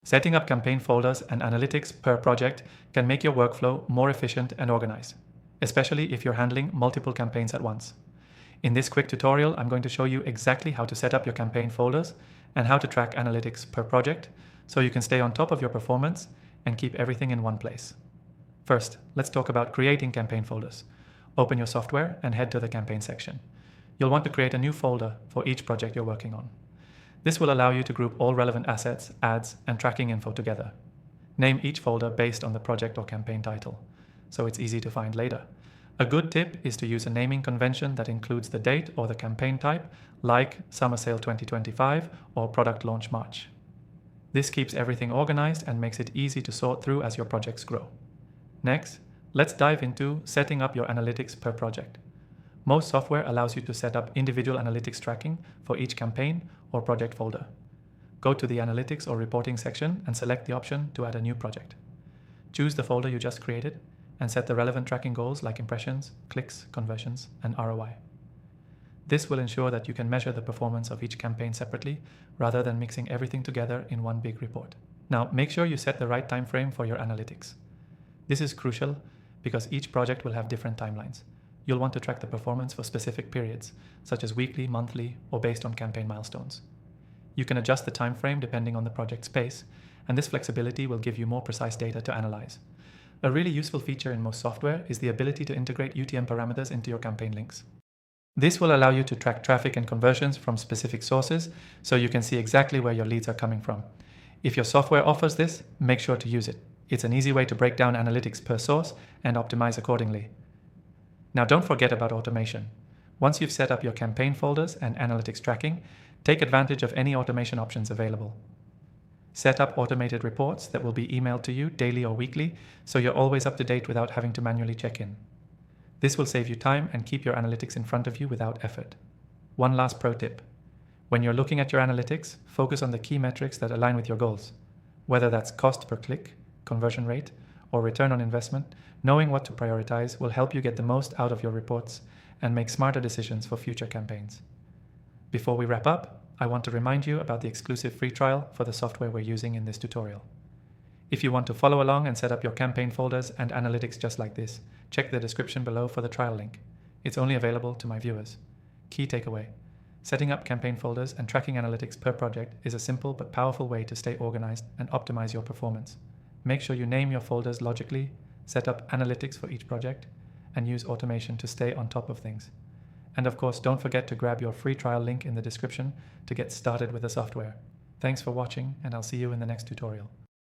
Setting up campaign folders and analytics per project can make your workflow more efficient and organized, especially if you're handling multiple campaigns at once. In this quick tutorial, I'm going to show you exactly how to set up your campaign folders and how to track analytics per project so you can stay on top of your performance and keep everything in one place. First, let's talk about creating campaign folders. Open your software and head to the campaign section. You'll want to create a new folder for each project you're working on. This will allow you to group all relevant assets, ads, and tracking info together. Name each folder based on the project or campaign title, so it's easy to find later. A good tip is to use a naming convention that includes the date or the campaign type, like Summer Sale 2025 or Product Launch March. This keeps everything organized and makes it easy to sort through as your projects grow. Next, let's dive into setting up your analytics per project. Most software allows you to set up individual analytics tracking for each campaign or project folder. Go to the Analytics or Reporting section and select the option to add a new project. Choose the folder you just created and set the relevant tracking goals like impressions, clicks, conversions, and ROI. This will ensure that you can measure the performance of each campaign separately rather than mixing everything together in one big report. Now, make sure you set the right time frame for your analytics. This is crucial because each project will have different timelines. You'll want to track the performance for specific periods, such as weekly, monthly, or based on campaign milestones. You can adjust the time frame depending on the project's pace, and this flexibility will give you more precise data to analyze. A really useful feature in most software is the ability to integrate UTM parameters into your campaign links. This will allow you to track traffic and conversions from specific sources, so you can see exactly where your leads are coming from. If your software offers this, make sure to use it. It's an easy way to break down analytics per source and optimize accordingly. Now, don't forget about automation. Once you've set up your campaign folders and analytics tracking, take advantage of any automation options available. Set up automated reports that will be emailed to you daily or weekly, so you're always up to date without having to manually check in. This will save you time and keep your analytics in front of you without effort. One last pro tip. When you're looking at your analytics, focus on the key metrics that align with your goals. Whether that's cost per click, conversion rate, or return on investment, knowing what to prioritize will help you get the most out of your reports and make smarter decisions for future campaigns. Before we wrap up, I want to remind you about the exclusive free trial for the software we're using in this tutorial. If you want to follow along and set up your campaign folders and analytics just like this, check the description below for the trial link. It's only available to my viewers. Key takeaway: setting up campaign folders and tracking analytics per project is a simple but powerful way to stay organized and optimize your performance. Make sure you name your folders logically, set up analytics for each project, and use automation to stay on top of things. And of course, don't forget to grab your free trial link in the description to get started with the software. Thanks for watching, and I'll see you in the next tutorial.